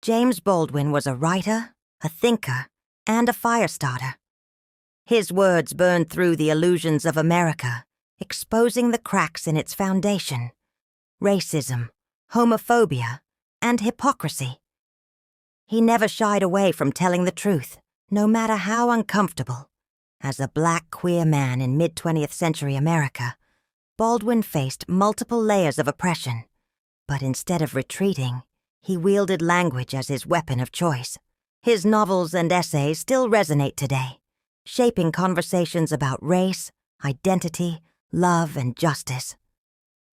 James Baldwin was a writer, a thinker, and a fire-starter. His words burned through the illusions of America, exposing the cracks in its foundation: racism, homophobia, and hypocrisy. He never shied away from telling the truth, no matter how uncomfortable. As a black queer man in mid-20th century America, Baldwin faced multiple layers of oppression, but instead of retreating, he wielded language as his weapon of choice. His novels and essays still resonate today, shaping conversations about race, identity, love, and justice.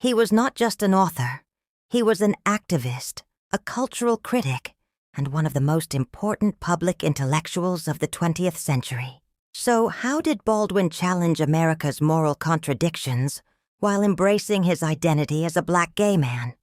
He was not just an author. He was an activist, a cultural critic, and one of the most important public intellectuals of the 20th century. So how did Baldwin challenge America's moral contradictions while embracing his identity as a black gay man?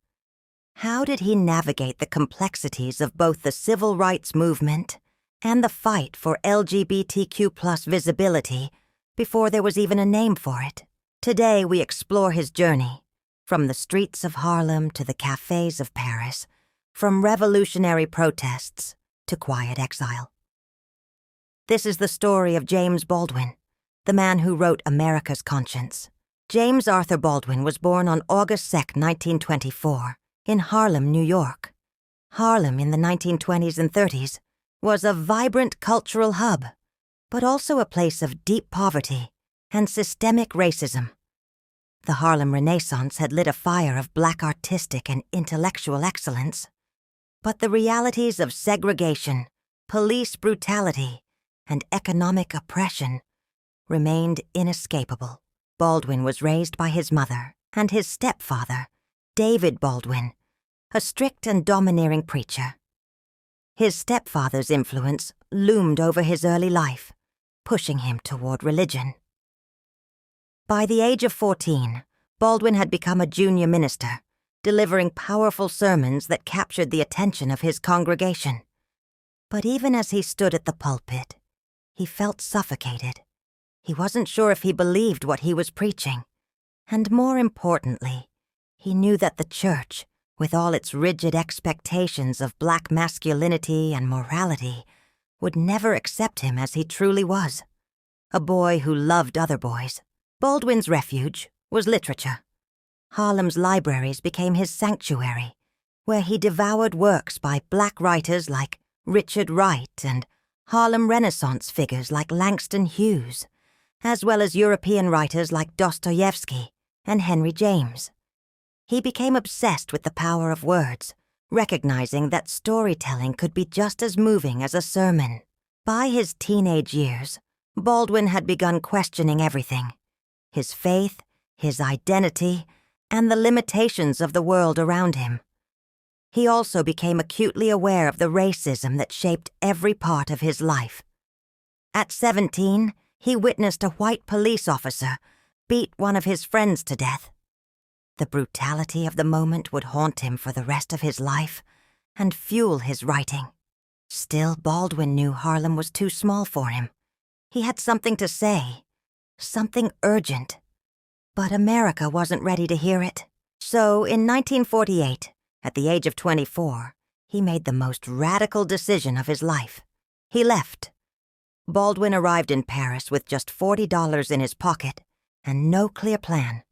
How did he navigate the complexities of both the civil rights movement and the fight for LGBTQ+ visibility before there was even a name for it? Today we explore his journey, from the streets of Harlem to the cafes of Paris, from revolutionary protests to quiet exile. This is the story of James Baldwin, the man who wrote America's Conscience. James Arthur Baldwin was born on August 2, 1924, in Harlem, New York. Harlem in the 1920s and 30s was a vibrant cultural hub, but also a place of deep poverty and systemic racism. The Harlem Renaissance had lit a fire of black artistic and intellectual excellence, but the realities of segregation, police brutality, and economic oppression remained inescapable. Baldwin was raised by his mother and his stepfather, David Baldwin, a strict and domineering preacher. His stepfather's influence loomed over his early life, pushing him toward religion. By the age of 14, Baldwin had become a junior minister, delivering powerful sermons that captured the attention of his congregation. But even as he stood at the pulpit, he felt suffocated. He wasn't sure if he believed what he was preaching. And more importantly, he knew that the church, with all its rigid expectations of black masculinity and morality, would never accept him as he truly was, a boy who loved other boys. Baldwin's refuge was literature. Harlem's libraries became his sanctuary, where he devoured works by black writers like Richard Wright and Harlem Renaissance figures like Langston Hughes, as well as European writers like Dostoevsky and Henry James. He became obsessed with the power of words, recognizing that storytelling could be just as moving as a sermon. By his teenage years, Baldwin had begun questioning everything: his faith, his identity, and the limitations of the world around him. He also became acutely aware of the racism that shaped every part of his life. At 17, he witnessed a white police officer beat one of his friends to death. The brutality of the moment would haunt him for the rest of his life and fuel his writing. Still, Baldwin knew Harlem was too small for him. He had something to say, something urgent. But America wasn't ready to hear it. So, in 1948, at the age of 24, he made the most radical decision of his life. He left. Baldwin arrived in Paris with just $40 in his pocket and no clear plan.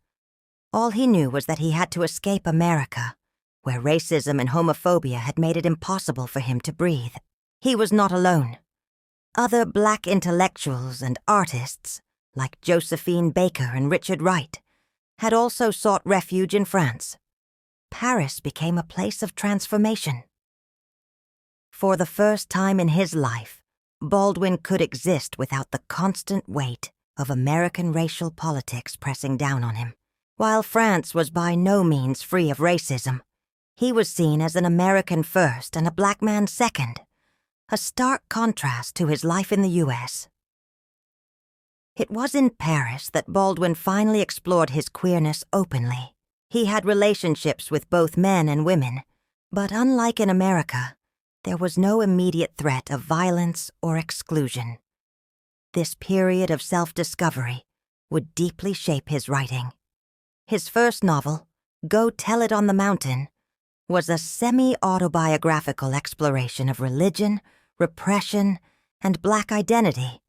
All he knew was that he had to escape America, where racism and homophobia had made it impossible for him to breathe. He was not alone. Other black intellectuals and artists, like Josephine Baker and Richard Wright, had also sought refuge in France. Paris became a place of transformation. For the first time in his life, Baldwin could exist without the constant weight of American racial politics pressing down on him. While France was by no means free of racism, he was seen as an American first and a black man second, a stark contrast to his life in the U.S. It was in Paris that Baldwin finally explored his queerness openly. He had relationships with both men and women, but unlike in America, there was no immediate threat of violence or exclusion. This period of self-discovery would deeply shape his writing. His first novel, Go Tell It on the Mountain, was a semi-autobiographical exploration of religion, repression, and Black identity.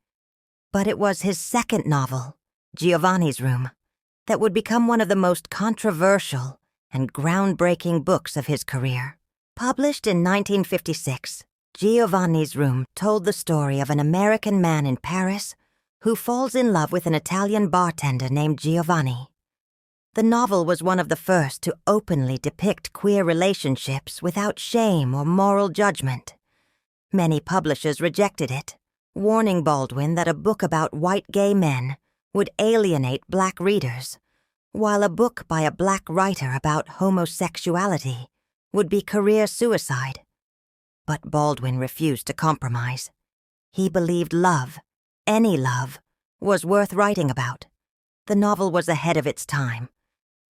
But it was his second novel, Giovanni's Room, that would become one of the most controversial and groundbreaking books of his career. Published in 1956, Giovanni's Room told the story of an American man in Paris who falls in love with an Italian bartender named Giovanni. The novel was one of the first to openly depict queer relationships without shame or moral judgment. Many publishers rejected it, warning Baldwin that a book about white gay men would alienate Black readers, while a book by a Black writer about homosexuality would be career suicide. But Baldwin refused to compromise. He believed love, any love, was worth writing about. The novel was ahead of its time,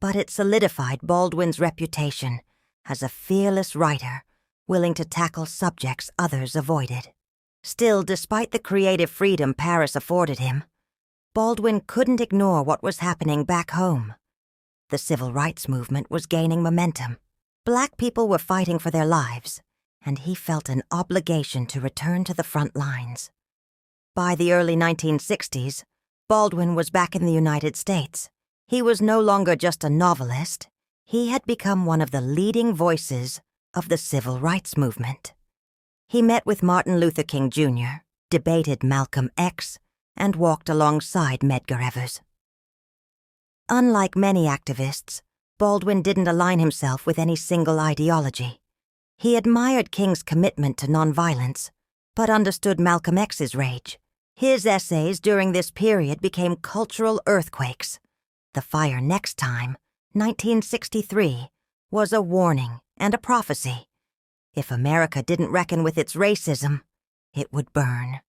but it solidified Baldwin's reputation as a fearless writer willing to tackle subjects others avoided. Still, despite the creative freedom Paris afforded him, Baldwin couldn't ignore what was happening back home. The civil rights movement was gaining momentum. Black people were fighting for their lives, and he felt an obligation to return to the front lines. By the early 1960s, Baldwin was back in the United States. He was no longer just a novelist. He had become one of the leading voices of the civil rights movement. He met with Martin Luther King Jr., debated Malcolm X, and walked alongside Medgar Evers. Unlike many activists, Baldwin didn't align himself with any single ideology. He admired King's commitment to nonviolence, but understood Malcolm X's rage. His essays during this period became cultural earthquakes. The Fire Next Time, 1963, was a warning and a prophecy. If America didn't reckon with its racism, it would burn.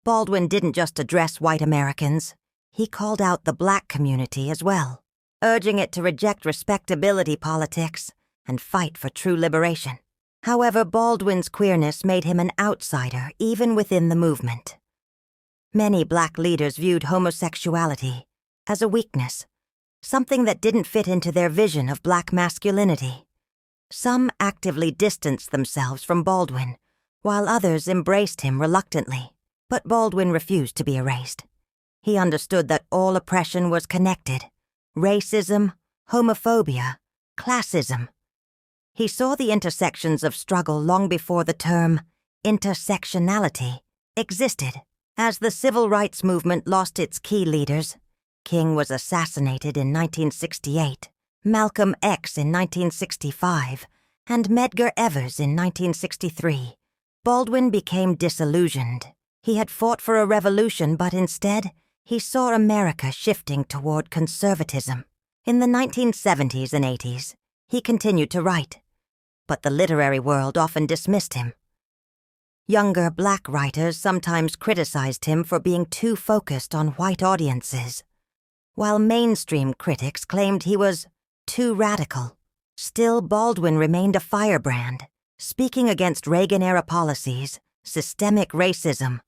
Baldwin didn't just address white Americans. He called out the Black community as well, urging it to reject respectability politics and fight for true liberation. However, Baldwin's queerness made him an outsider even within the movement. Many Black leaders viewed homosexuality as a weakness, something that didn't fit into their vision of Black masculinity. Some actively distanced themselves from Baldwin, while others embraced him reluctantly. But Baldwin refused to be erased. He understood that all oppression was connected: racism, homophobia, classism. He saw the intersections of struggle long before the term intersectionality existed. As the civil rights movement lost its key leaders, King was assassinated in 1968, Malcolm X in 1965, and Medgar Evers in 1963. Baldwin became disillusioned. He had fought for a revolution, but instead, he saw America shifting toward conservatism. In the 1970s and 80s, he continued to write, but the literary world often dismissed him. Younger Black writers sometimes criticized him for being too focused on white audiences, while mainstream critics claimed he was too radical. Still, Baldwin remained a firebrand, speaking against Reagan-era policies, systemic racism,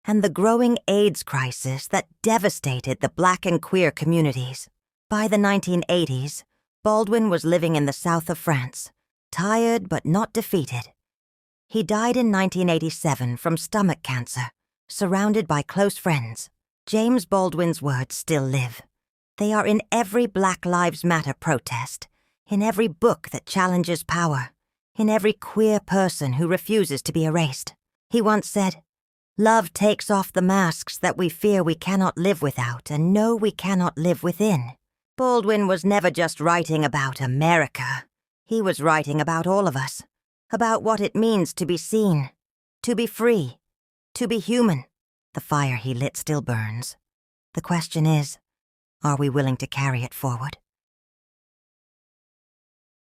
and the growing AIDS crisis that devastated the Black and queer communities. By the 1980s, Baldwin was living in the south of France, tired but not defeated. He died in 1987 from stomach cancer, surrounded by close friends. James Baldwin's words still live. They are in every Black Lives Matter protest, in every book that challenges power, in every queer person who refuses to be erased. He once said, "Love takes off the masks that we fear we cannot live without and know we cannot live within." Baldwin was never just writing about America. He was writing about all of us, about what it means to be seen, to be free, to be human. The fire he lit still burns. The question is, are we willing to carry it forward?